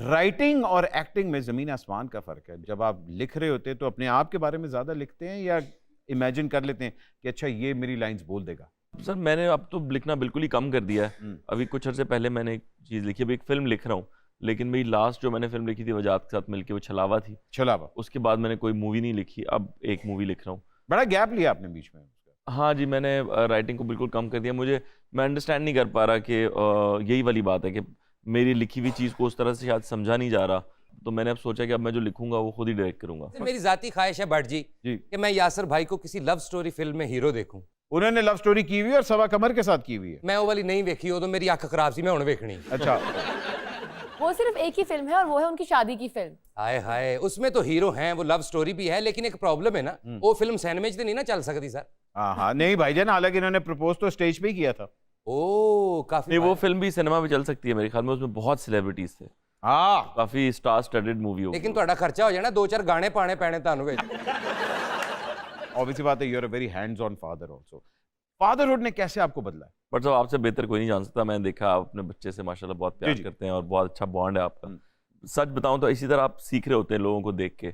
Writing और acting में ज़मीन आसमान का फ़र्क है। जब आप लिख रहे होते हैं तो अपने आप के बारे में ज़्यादा लिखते हैं या इमेजिन कर लेते हैं कि अच्छा ये मेरी लाइंस बोल देगा? सर मैंने अब तो लिखना बिल्कुल ही कम कर दिया है। अभी कुछ अर्से पहले मैंने एक चीज़ लिखी, अभी एक फिल्म लिख रहा हूँ, लेकिन मेरी लास्ट जो मैंने फिल्म लिखी थी वजाहत के साथ मिलके वो छलावा थी। छलावा। उसके बाद मैंने कोई मूवी नहीं लिखी, अब एक मूवी लिख रहा हूँ। बड़ा गैप लिया आपने बीच में। हाँ जी, मैंने राइटिंग को बिल्कुल कम कर दिया। मैं अंडरस्टैंड नहीं कर पा रहा कि यही वाली बात है कि मेरी लिखी हुई चीज़ को उस तरह से शायद समझा नहीं जा रहा। तो मैंने अब सोचा कि अब मैं जो लिखूंगा वो खुद ही डायरेक्ट करूंगा। मेरी जाती ख्वाहिश है भट्ट जी कि मैं यासर भाई को किसी लव स्टोरी फिल्म में हीरो देखूं। उन्होंने लव स्टोरी की हुई है और सवा कमर के साथ की हुई है। मैं वो वाली नहीं देखी, वो तो मेरी अख खराब सी, मैं हुण वेखनी। अच्छा। वो सिर्फ एक ही फिल्म है और वो है उनकी शादी की फिल्म। हाय हाय, उसमें तो हीरो हैं, वो लव स्टोरी भी है, लेकिन एक प्रॉब्लम है ना, वो फिल्म सैंडविच तो नहीं ना चल सकती सर। हाँ नहीं भाईजान, हालांकि इन्होंने प्रपोज तो स्टेज पे ही किया था। ओ काफी नहीं, वो फिल्म भी सिनेमा में चल सकती है मेरे ख्याल में। उसमें बहुत सेलिब्रिटीज थे, हाँ काफी स्टार स्टडेड मूवी होगी। लेकिन थोड़ा खर्चा हो जाना, 2-4 गाने पाने पैने तानू विच। ऑब्वियसली बात है, you are a very hands on father also. Fatherhood ने कैसे आपको बदला है? बट साहब आपसे बेहतर कोई नहीं जान सकता। मैंने देखा आप अपने बच्चे से माशाल्लाह बहुत प्यार करते हैं और बहुत अच्छा बॉन्ड है आपका। सच बताऊं तो इसी तरह आप सीख रहे होते हैं लोगों को देख के,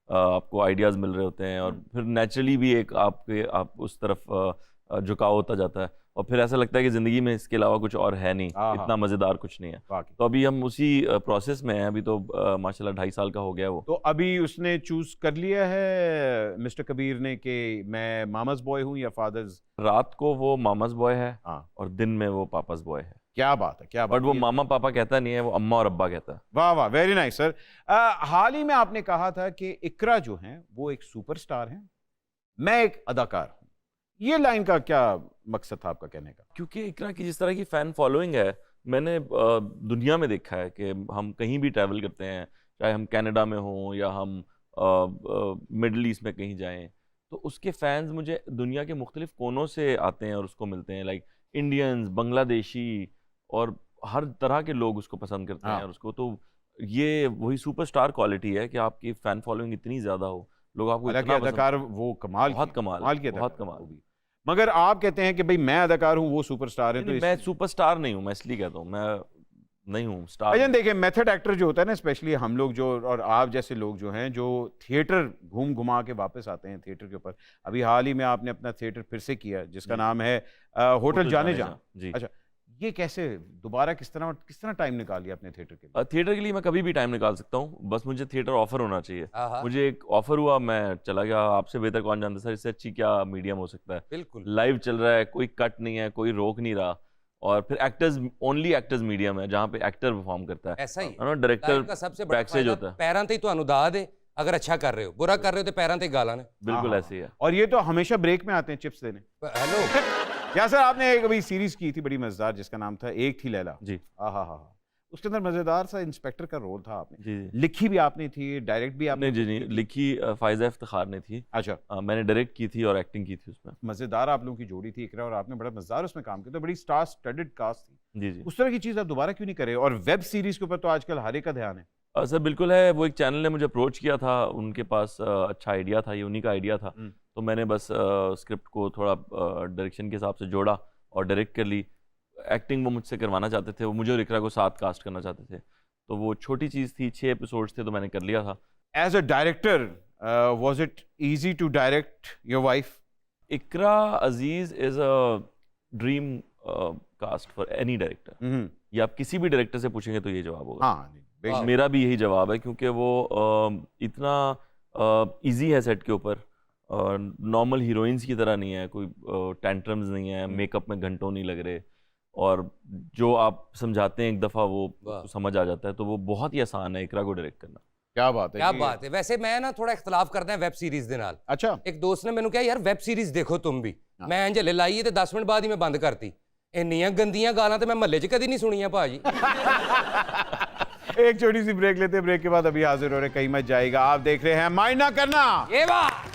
आपको आइडियाज़ मिल रहे होते हैं और फिर नेचुरली भी एक आप उस तरफ झुकाव होता जाता है और फिर ऐसा लगता है कि ज़िंदगी में इसके अलावा कुछ और है नहीं, इतना मज़ेदार कुछ नहीं है। तो अभी हम उसी प्रोसेस में हैं। अभी तो माशाल्लाह 2.5 साल का हो गया वो। तो अभी उसने चूज कर लिया है मिस्टर कबीर ने कि मैं मामाज बॉय हूँ या फादर्स? रात को वो मामाज बॉय है हाँ, और दिन में वो पापाज बॉय है। क्या बात है, क्या बात। बट वो मामा पापा कहता नहीं है, वो अम्मा और अब्बा कहता है। वाह वाह, वेरी नाइस सर। हाल ही में आपने कहा था कि इकरा जो हैं वो एक सुपरस्टार हैं, मैं एक अदाकार हूँ। ये लाइन का क्या मकसद था आपका कहने का? क्योंकि इकरा की जिस तरह की फ़ैन फॉलोइंग है, मैंने दुनिया में देखा है कि हम कहीं भी ट्रैवल करते हैं, चाहे हम कनाडा में हों या हम मिडल ईस्ट में कहीं जाएं, तो उसके फैंस मुझे दुनिया के मुख्तलिफ कोनों से आते हैं और उसको मिलते हैं। लाइक इंडियंस, बांग्लादेशी और हर तरह के लोग उसको पसंद करते हैं और उसको। तो ये वही सुपरस्टार क्वालिटी है कि आपकी फ़ैन फॉलोइंग इतनी ज़्यादा हो, लोग आपको इतना अदाकार वो कमाल, बहुत कमाल की बहुत कमाल। मगर आप कहते हैं कि भाई मैं अदाकार हूँ, वो सुपरस्टार है। तो मैं सुपरस्टार नहीं हूँ, मैं इसलिए कहता हूँ, मैं नहीं हूँ स्टार। भाईजान देखिए, मेथड एक्टर जो होता है ना, स्पेशली हम लोग जो और आप जैसे लोग जो हैं, जो थिएटर घूम घुमा के वापस आते हैं थिएटर के ऊपर। अभी हाल ही में आपने अपना थिएटर फिर से किया जिसका नाम है होटल जाने जा। अच्छा, ये कैसे दोबारा किस तरह टाइम निकाल लिया अपने थिएटर के लिए? थिएटर के लिए मैं कभी भी टाइम निकाल सकता हूँ, बस मुझे थिएटर ऑफर होना चाहिए। मुझे एक ऑफर हुआ, मैं चला गया। आपसे बेहतर कौन जानता सर, इससे अच्छी क्या मीडियम हो सकता है। बिल्कुल लाइव चल रहा है, कोई कट नहीं है, कोई रोक नहीं रहा, और फिर एक्टर्स ओनली एक्टर्स मीडियम है जहाँ पे एक्टर परफॉर्म करता है। ऐसा ही ना, डायरेक्टर का सबसे बड़ा बैकस्टेज होता है। पैरां ते तो अनुदान दे, अगर अच्छा कर रहे हो, बुरा कर रहे हो तो पैरां ते गाला ने। बिल्कुल ऐसे ही है। और ये तो हमेशा ब्रेक में आते हैं चिप्स देने। हेलो क्या सर, आपने एक अभी सीरीज की थी बड़ी मजेदार जिसका नाम था एक थी लैला जी। हाँ, उसके अंदर मजेदार सा इंस्पेक्टर का रोल था आपने। जी। लिखी भी आपने थी, डायरेक्ट भी आपने? नहीं, लिखी फायजा इफ्तिखार ने थी। अच्छा। मैंने डायरेक्ट की थी और एक्टिंग की थी उसमें। मजेदार आप लोगों की जोड़ी थी इकरा, और आपने बड़ा मजेदार उसमें काम किया, तो बड़ी स्टार स्टडेड कास्ट थी। जी। उस तरह की चीज आप दोबारा क्यों नहीं करे? और वेब सीरीज के ऊपर तो आजकल हर एक का ध्यान है। सर बिल्कुल है, वो एक चैनल ने मुझे अप्रोच किया था, उनके पास अच्छा आइडिया था, ये उन्हीं का आइडिया था। तो मैंने बस स्क्रिप्ट को थोड़ा डायरेक्शन के हिसाब से जोड़ा और डायरेक्ट कर ली। एक्टिंग वो मुझसे करवाना चाहते थे, वो मुझे और इकरा को साथ कास्ट करना चाहते थे, तो वो छोटी चीज़ थी, 6 एपिसोड्स थे, तो मैंने कर लिया था। As a director was it easy to direct your wife? Iqra Aziz is a dream cast for any director. ये आप किसी भी डायरेक्टर से पूछेंगे तो ये जवाब होगा। हाँ, मेरा भी यही जवाब है, क्योंकि वो इतना इजी है सेट के ऊपर, नॉर्मल हीरोइंस की तरह नहीं है, कोई टेंट्रम्स नहीं है, मेकअप में घंटों नहीं लग रहे, और जो आप समझाते हैं एक दफ़ा वो समझ आ जाता है। तो वो बहुत ही आसान है इकरा को डायरेक्ट करना। क्या बात है, क्या बात है। वैसे मैं ना थोड़ा इख्तलाफ करता है वेब सीरीज दे नाल। अच्छा। एक दोस्त ने मैंने कहा यार वेब सीरीज देखो तुम भी। मैं इंज हले लाई ते 10 मिनट बाद ही मैं बंद करती। इन्नियां गंदियां गालां ते मैं महल्ले च कदी नहीं सुनियां भाजी। एक छोटी सी ब्रेक लेते हैं, ब्रेक के बाद अभी हाजिर हो रहे, कहीं मत जाएगा। आप देख रहे हैं माइंड ना करना। ये बात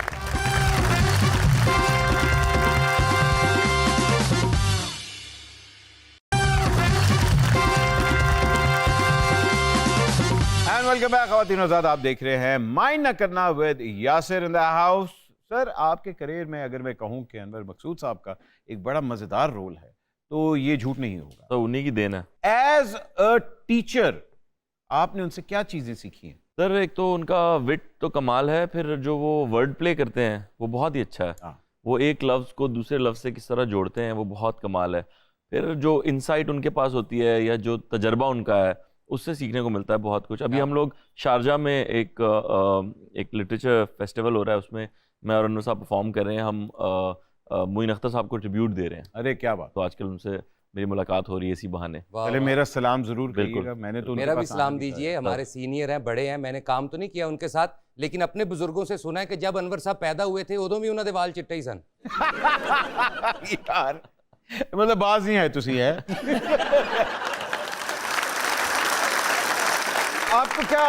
वेलकम बैक ख़वातीन और हज़रात, आप देख रहे हैं माइंड ना करना with Yasir in the house. Sir, आपके करियर में अगर मैं कहूं कि अनवर मकसूद साहब का एक बड़ा मज़ेदार रोल है तो ये झूठ नहीं होगा। तो उन्हीं की देन है। एज अ टीचर आपने उनसे क्या चीजें सीखी हैं? सर एक तो उनका विट तो कमाल है, फिर जो वो वर्ड प्ले करते हैं वो बहुत ही अच्छा है। हाँ। वो एक लफ्ज़ को दूसरे लफ्ज़ से किस तरह जोड़ते हैं वो बहुत कमाल है। फिर जो इंसाइट उनके पास होती है या जो तजर्बा उनका है उससे सीखने को मिलता है बहुत कुछ। अभी हम लोग शारजा में एक लिटरेचर फेस्टिवल हो रहा है, उसमें मैं और अनवर साहब परफॉर्म कर रहे हैं। हम मोइन अख्तर साहब को ट्रिब्यूट दे रहे हैं, अरे क्या बात। तो आजकल उनसे मेरी मुलाकात हो रही है इसी बहाने। वाह, पहले वाह। मेरा सलाम जरूर बिल्कुल। करिएगा, मैंने तो उनके मेरा भी पास आना सलाम था। दीजिए, हमारे सीनियर हैं, बड़े हैं। मैंने काम तो नहीं किया उनके साथ, लेकिन अपने बुजुर्गों से सुना है कि जब अनवर साहब पैदा हुए थे उदों भी उन्होंने वाल चिट्टे ही सन। यार मतलब बाज नहीं है तुसी है। आपको क्या,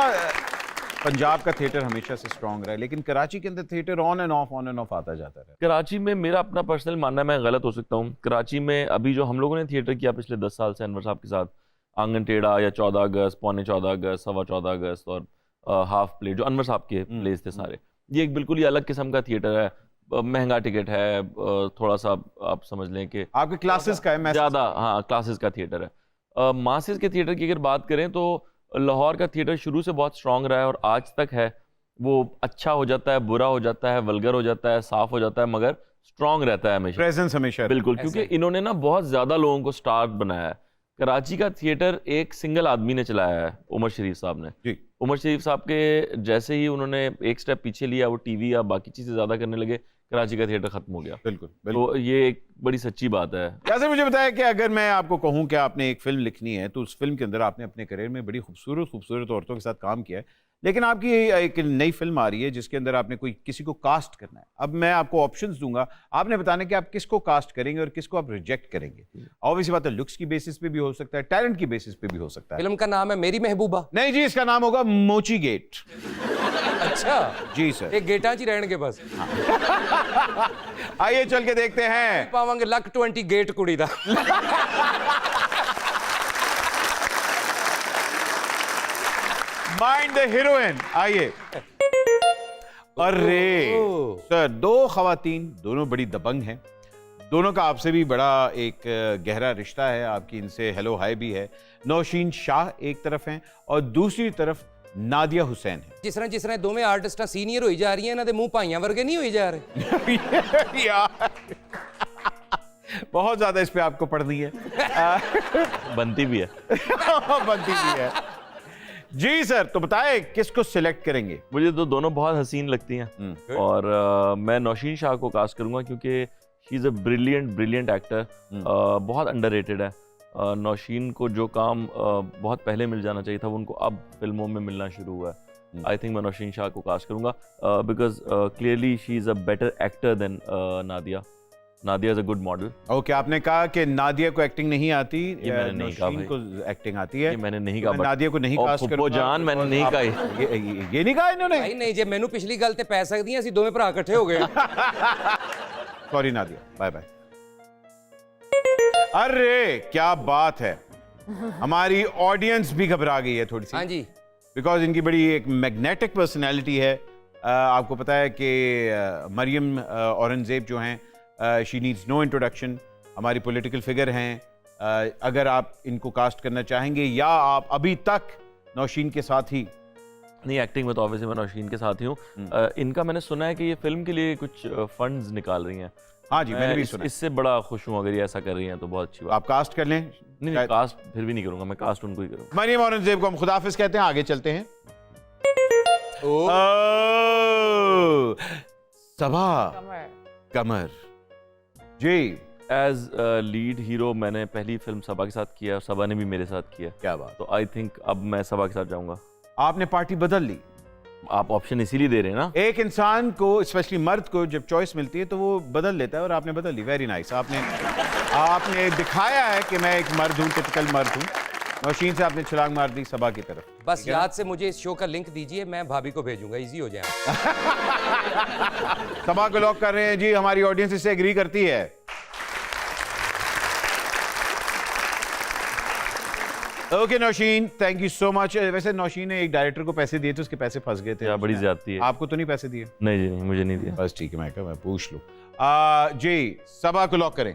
पंजाब का थिएटर हमेशा से स्ट्रांग रहा है, लेकिन कराची के अंदर थिएटर ऑन एंड ऑफ आता जाता रहा। कराची में मेरा अपना पर्सनल मानना है, मैं गलत हो सकता हूँ, कराची में अभी जो हम लोगों ने थिएटर किया पिछले 10 साल से अनवर साहब के साथ, आंगन टेढ़ा या 14 अगस्त, पौने 14 अगस्त, सवा 14 अगस्त और हाफ प्ले, जो अनवर साहब के प्लेस थे सारे, ये एक बिल्कुल ही अलग किस्म का थिएटर है। महंगा टिकट है, थोड़ा सा आप समझ लें कि आपके क्लासेस का है, मैं ज़्यादा, हाँ क्लासेस का थिएटर है। मासेस के थिएटर की अगर बात करें तो लाहौर का थिएटर शुरू से बहुत स्ट्रांग रहा है और आज तक है। वो अच्छा हो जाता है, बुरा हो जाता है, वल्गर हो जाता है, साफ हो जाता है, मगर स्ट्रांग रहता है हमेशा। प्रेजेंस हमेशा बिल्कुल, क्योंकि इन्होंने ना बहुत ज़्यादा लोगों को स्टार बनाया है। कराची का थिएटर एक सिंगल आदमी ने चलाया है, उमर शरीफ साहब ने। जी। उमर शरीफ साहब के जैसे ही उन्होंने एक स्टेप पीछे लिया, वो टीवी या बाकी चीज़ें ज़्यादा करने लगे, कराची का थिएटर खत्म हो गया। बिल्कुल बिल्कुल। तो ये एक बड़ी सच्ची बात है। जैसे मुझे बताया कि अगर मैं आपको कहूं कि आपने एक फिल्म लिखनी है, तो उस फिल्म के अंदर आपने अपने करियर में बड़ी खूबसूरत औरतों के साथ काम किया है, लेकिन आपकी एक नई फिल्म आ रही है जिसके अंदर आपने किसी को कास्ट करना है। अब मैं आपको ऑप्शंस दूंगा, आपने बताना कि आप किसको कास्ट करेंगे और किसको आप रिजेक्ट करेंगे। ऑब्वियस बात है, लुक्स की बेसिस पे भी हो सकता है, टैलेंट की बेसिस पे भी हो सकता है। फिल्म का नाम है मेरी महबूबा। नहीं जी, इसका नाम होगा मोची गेट। अच्छा जी सर। एक गेटा च रहने के बस आइए चल के देखते हैं। पावांगे लक 20 गेट कुड़ी दा। Mind the heroine. आइए। अरे सर, दो खवातीन, दोनों बड़ी दबंग हैं, दोनों का आपसे भी बड़ा एक गहरा रिश्ता है, आपकी इनसे हेलो हाय भी है। नौशीन शाह एक तरफ हैं और दूसरी तरफ नादिया हुसैन है। जिस तरह दोवें आर्टिस्टां सीनियर होई जा रही हैं, इन्हां दे मुंह भाइयां वर्गे नहीं होई जा रहे। यार बहुत ज्यादा इस पे आपको पढ़नी है। बनती भी है। बनती भी है। जी सर, तो बताएं किसको सिलेक्ट करेंगे? मुझे तो दोनों बहुत हसीन लगती हैं और मैं नौशीन शाह को कास्ट करूंगा क्योंकि she is a brilliant actor, बहुत अंडररेटेड है। नौशीन को जो काम बहुत पहले मिल जाना चाहिए था, वो उनको अब फिल्मों में मिलना शुरू हुआ है। आई थिंक मैं नौशीन शाह को कास्ट करूंगा because clearly she is a better actor than Nadia. Nadia is a good model. Okay, आपने कहा कि नादिया को एक्टिंग नहीं आती, ये मैंने नहीं कहा नौशीन भाई। को एक्टिंग आती है। ये मैंने नहीं कहा, मैं नादिया को नहीं कास्ट फुप्पो करूंगा। जान मैंने नहीं कहा। ये नहीं कहा इन्होंने। भाई नहीं, जे मैनू पिछली गल ते पै सकदी असीं दोवें भरा इकट्ठे हो गए। Sorry Nadia, bye bye. अरे क्या बात है, हमारी ऑडियंस भी घबरा गई है थोड़ी सी। हाँ जी, बिकॉज इनकी बड़ी एक मैग्नेटिक पर्सनैलिटी है। आपको पता है कि मरियम औरंगजेब जो हैं, शी नीड्स नो इंट्रोडक्शन, हमारी पॉलिटिकल फिगर हैं। अगर आप इनको कास्ट करना चाहेंगे या आप अभी तक नौशीन के साथ ही? नहीं, एक्टिंग में तो ऑब्वियसली मैं नौशीन के साथ ही हूँ। इनका मैंने सुना है कि ये फिल्म के लिए कुछ फंड्स निकाल रही हैं। हाँ जी, मैंने भी सुना। इससे बड़ा खुश हूँ अगर ये ऐसा कर रही हैं तो बहुत अच्छी बात। आप कास्ट कर लें। नहीं, कास्ट फिर भी नहीं करूंगा, मैं कास्ट उनको ही करूंगा। मरियम औरंगजेब को हम खुदाफिज कहते हैं, आगे चलते हैं। सबा कमर जी, एज लीड हीरो मैंने पहली फिल्म सबा के साथ किया और सबा ने भी मेरे साथ किया। क्या बात। तो आई थिंक अब मैं सबा के साथ जाऊंगा। आपने पार्टी बदल ली। आप ऑप्शन इसीलिए दे रहे हैं ना। एक इंसान को, स्पेशली मर्द को, जब चॉइस मिलती है तो वो बदल लेता है और आपने बदल ली। Very nice. आपने दिखाया है कि मैं एक मर्द हूँ, टिपिकल मर्द हूँ। नौशीन से आपने छलांग मार दी सबा की तरफ। बस याद से मुझे इस शो का लिंक दीजिए, मैं भाभी को भेजूंगा, इजी हो जाए। सबा को लॉक कर रहे हैं जी, हमारी ऑडियंस इससे एग्री करती है। Okay Naushin, thank you so much. वैसे नौशीन ने एक डायरेक्टर को पैसे दिए थे, उसके पैसे फंस गए थे। बड़ी ज्यादती है। आपको तो नहीं पैसे दिए? नहीं जी, नहीं, मुझे नहीं दिया। बस ठीक है, मैं पूछ लूं। जी, सबा को लॉक करें।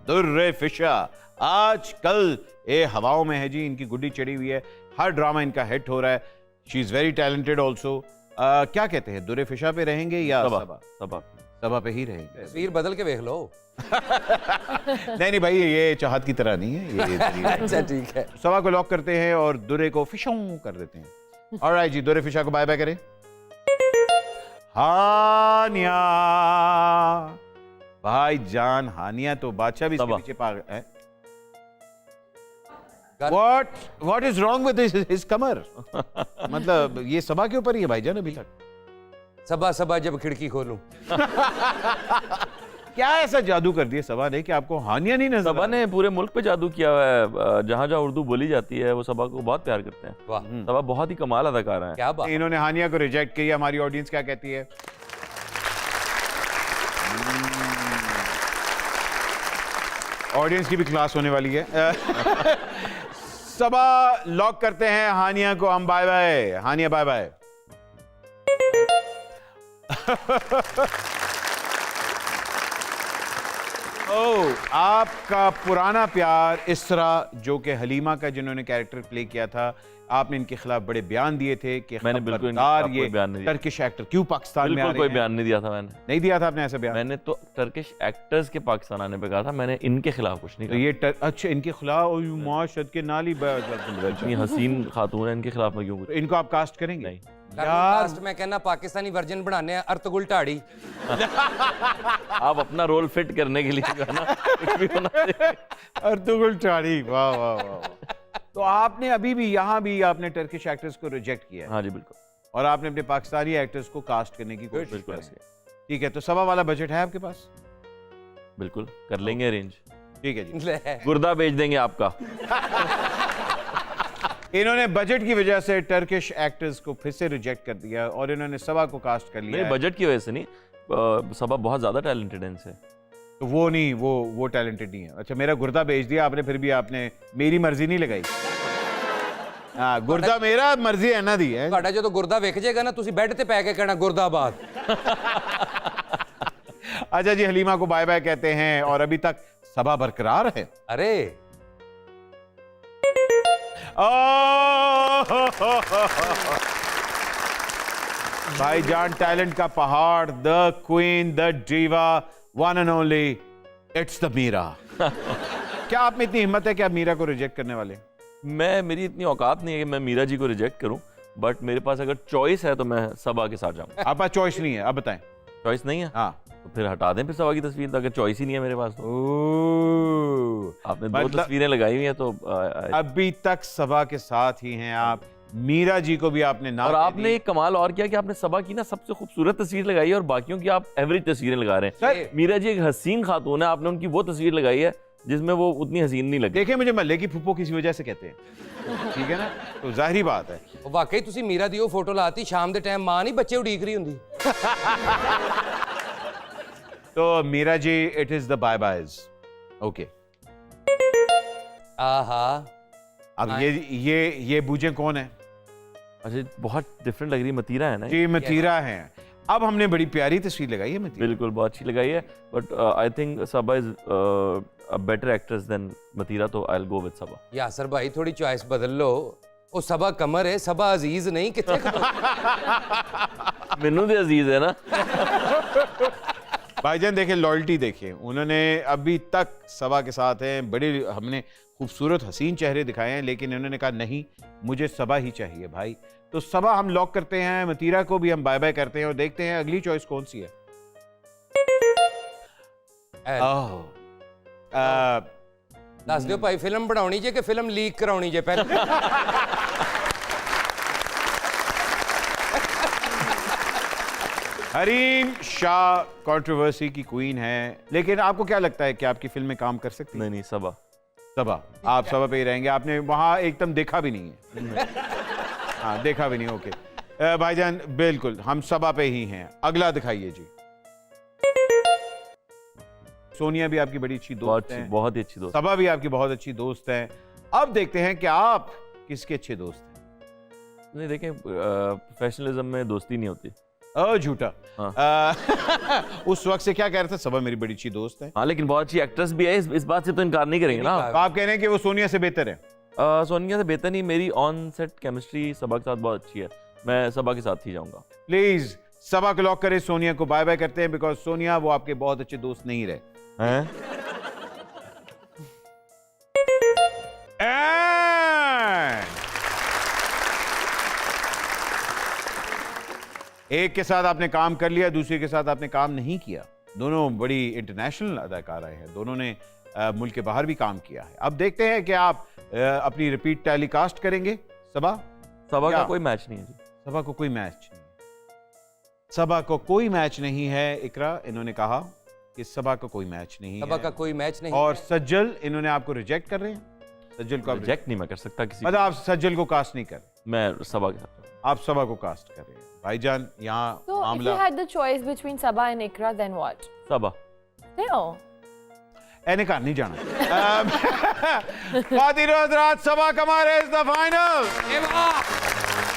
दुर्रे फिशा, आज कल ये हवाओं में है जी, इनकी गुड्डी चढ़ी हुई है, हर ड्रामा इनका हिट हो रहा है। She is very talented also. क्या कहते हैं, दुरे फिशा पे रहेंगे या सबा? सबा पे ही रहेंगे। तस्वीर बदल के देख लो। नहीं भाई, ये चाहत की तरह नहीं है ये अच्छा ठीक है। सबा को लॉक करते हैं और दुरे को फिशों कर देते हैं। ऑलराइट जी, दुरे फिशा को बाय बाय करें। हानिया भाईजान, हानिया तो बादशाह भी इसके पीछे पागल है। What is wrong with his कमर? मतलब ये सबा के ऊपर ही है भाईजान अभी तक। सबा सबा जब खिड़की खोलूं। क्या ऐसा जादू कर दिया सबा ने कि आपको हानिया नहीं नजर? सबा ने पूरे मुल्क पे जादू किया हुआ है। जहाँ जहाँ उर्दू बोली जाती है वो सबा को बहुत प्यार करते हैं। वाह, सबा बहुत ही कमाल अदाकारा है। क्या बात। इन्होंने हानिया को रिजेक्ट किया। हमारी ऑडियंस क्या कहती है? ऑडियंस की भी क्लास होने वाली है। सबा लॉक करते हैं हानिया को हम। बाय बाय हानिया, बाय बाय। ओह, आपका पुराना प्यार इसरा, जो कि हलीमा का जिन्होंने कैरेक्टर प्ले किया था, आपने इनके खिलाफ बड़े बयान दिए थे कि मैंने बिल्कुल खबरदार इनके खिलाफ ये कोई बयान नहीं दिया। टर्किश एक्टर क्यों पाकिस्तान में आ बिल्कुल रहे कोई हैं? बयान नहीं दिया था मैंने। नहीं दिया था आपने ऐसा बयान? मैंने तो टर्किश एक्टर्स के पाकिस्तान आने पे कहा था, मैंने इनके खिलाफ कुछ नहीं तो कहा। ये अच्छा, इनके खिलाफ माशद के नाली इतनी हसीन खातून है, इनके खिलाफ मैं क्यों कुछ? इनको आप कास्ट करेंगे? नहीं। लास्ट में कहना पाकिस्तानी वर्जन बनाने हैं, अर्तुगरुल ढाड़ी। आप अपना रोल फिट करने के लिए जो है ना कुछ भी बनाते। अर्तुगरुल ढाड़ी, वाह वाह वाह। तो आपने अभी भी यहाँ भी आपने टर्किश एक्टर्स को रिजेक्ट किया है? हाँ जी बिल्कुल। और आपने अपने पाकिस्तानी एक्टर्स को कास्ट करने की कोशिश बिल्कुल की ऐसे। है। ठीक है, तो सबा वाला बजट है आपके पास? बिल्कुल कर लेंगे अरेंज। ठीक है जी। ले। गुर्दा बेच देंगे आपका। इन्होंने बजट की वजह से टर्किश एक्टर्स को फिर से रिजेक्ट कर दिया और इन्होंने सबा को कास्ट कर लिया नहीं, है। बजट की वजह से नहीं, सबा बहुत ज्यादा टैलेंटेड है इनसे। तो वो नहीं, वो टैलेंटेड नहीं है। अच्छा, मेरा गुर्दा बेच दिया आपने, फिर भी आपने मेरी मर्जी नहीं लगाई। हाँ, गुर्दा मेरा मर्जी है ना दी है। ਤੁਹਾਡਾ ਜਦੋਂ ਗੁਰਦਾ ਵਿਖ ਜਾਏਗਾ ਨਾ, ਤੁਸੀਂ ਬੈੱਡ ਤੇ ਪੈ ਕੇ ਕਹਿਣਾ ਗੁਰਦਾਬਾਦ। अच्छा जी, हलीमा को बाय बाय कहते हैं और अभी तक सबा बरकरार है। अरे भाईजान टैलेंट का पहाड़, the queen, the diva, one and only, it's the Meera. क्या आप में इतनी हिम्मत है कि आप मीरा को रिजेक्ट करने वाले? मेरी इतनी औकात नहीं है कि मैं मीरा जी को रिजेक्ट करूं, बट मेरे पास अगर चॉइस है तो मैं सबा के साथ जाऊंगा। आपके पास चॉइस नहीं है, आप बताएं। चॉइस नहीं है? हाँ, तो फिर हटा दें फिर सबा की तस्वीर, तो अगर चॉइस ही नहीं है मेरे पास तो। ओह, आपने दो मतलब तस्वीरें लगाई हुई हैं तो अभी तक सबा के साथ ही हैं आप। मीरा जी को भी आपने ना और कह आपने दी। एक कमाल और किया कि आपने सबा की ना सबसे खूबसूरत तस्वीर लगाई है और बाकियों की आप एवरेज तस्वीरें लगा रहे हैं। सर, मीरा जी एक हसीन खातून है, आपने उनकी वो तस्वीर लगाई है जिसमें वो उतनी हसीन नहीं लगी। देखे मुझे मल्ले की फुप्पो किसी वजह से कहते हैं, ठीक है ना, तो जाहिर बात है। ਉਹ ਵਾਕਈ ਤੁਸੀਂ ਮੀਰਾ ਦੀ ਉਹ ਫੋਟੋ ਲਾਤੀ ਸ਼ਾਮ ਦੇ ਟਾਈਮ, ਮਾਂ ਨਹੀਂ ਬੱਚੇ ਉਡੀਕ ਰਹੀ ਹੁੰਦੀ। तो Meera ji, it is the bye byes. Okay, आहा, अब ये बूझे कौन है? अच्छा, बहुत डिफरेंट लग रही है, मतीरा है ना? जी, मतीरा है। अब हमने बड़ी प्यारी तस्वीर लगाई है मतीरा। बिल्कुल बहुत अच्छी लगाई है, but I think Saba is a better actress than Mathira, तो आई विल गो विद सबा। यासर भाई थोड़ी चॉइस बदल लो। ਉਹ ਸਭਾ ਕਮਰ ਹੈ, ਸਭਾ ਅਜ਼ੀਜ਼ ਨਹੀਂ, ਕਿੱਥੇ मैनू तो अजीज है ना। भाईजान देखें, लॉयल्टी देखें, उन्होंने अभी तक सबा के साथ हैं। बड़े हमने खूबसूरत हसीन चेहरे दिखाए हैं, लेकिन इन्होंने कहा नहीं, मुझे सबा ही चाहिए भाई। तो सबा हम लॉक करते हैं, मतीरा को भी हम बाय बाय करते हैं और देखते हैं अगली चॉइस कौन सी है। ਦੱਸ ਦਿਓ ਭਾਈ, ਫਿਲਮ ਬਣਾਉਣੀ ਜੇ ਕਿ ਫਿਲਮ ਲੀਕ ਕਰਾਉਣੀ ਜੇ ਪਹਿਲਾਂ? हरीम शाह कंट्रोवर्सी की क्वीन है, लेकिन आपको क्या लगता है कि आपकी फिल्म में काम कर सकती है? नहीं सबा। सबा, आप सबा पे ही रहेंगे। आपने वहां एकदम देखा भी नहीं है। हाँ, देखा भी नहीं। ओके भाईजान, बिल्कुल हम सबा पे ही हैं। अगला दिखाइए जी। सोनिया भी आपकी बड़ी अच्छी दोस्त है, बहुत ही अच्छी दोस्त। सबा भी आपकी बहुत अच्छी दोस्त है। अब देखते हैं कि आप किसके अच्छे दोस्त हैं। नहीं, देखें, प्रोफेशनलिज्म में दोस्ती नहीं होती। झूठा। उस वक्त से क्या कह रहे थे, सबा मेरी बड़ी अच्छी दोस्त है। हाँ लेकिन बहुत अच्छी एक्ट्रेस भी है, इस बात से तो इनकार नहीं करेंगे ना। तो आप कह रहे हैं कि वो सोनिया से बेहतर है? सोनिया से बेहतर नहीं, मेरी ऑन सेट केमिस्ट्री सबा के साथ बहुत अच्छी है, मैं सबा के साथ ही जाऊंगा। प्लीज सबा को लॉक करें, सोनिया को बाय बाय करते हैं, बिकॉज सोनिया वो आपके बहुत अच्छे दोस्त नहीं रहे हैं। एक के साथ आपने काम कर लिया, दूसरे के साथ आपने काम नहीं किया। दोनों बड़ी इंटरनेशनल अदाकारा हैं, दोनों ने मुल्क के बाहर भी काम किया है। अब देखते हैं कि आप अपनी रिपीट टेलीकास्ट करेंगे। सबा सबा का कोई मैच नहीं है जी। सबा को कोई मैच नहीं है, सबा को कोई मैच नहीं है। इकरा, इन्होंने कहा कि सबा को कोई मैच नहीं सबा है का कोई मैच नहीं। और सज्जल, इन्होंने आपको रिजेक्ट कर रहे हैं। सज्जल को आप रिजेक्ट नहीं मैं कर सकता किसी मतलब आप सज्जल को कास्ट नहीं कर रहे, मैं सबा के साथ। आप सबा को कास्ट कर रहे हैं। भाईजान यहाँ So if मामला you had the choice between Sabah and Ikra, then what? Saba. No. एने घर नहीं जाना। खातिन हज़रात, सबा कमाल इज द फाइनल।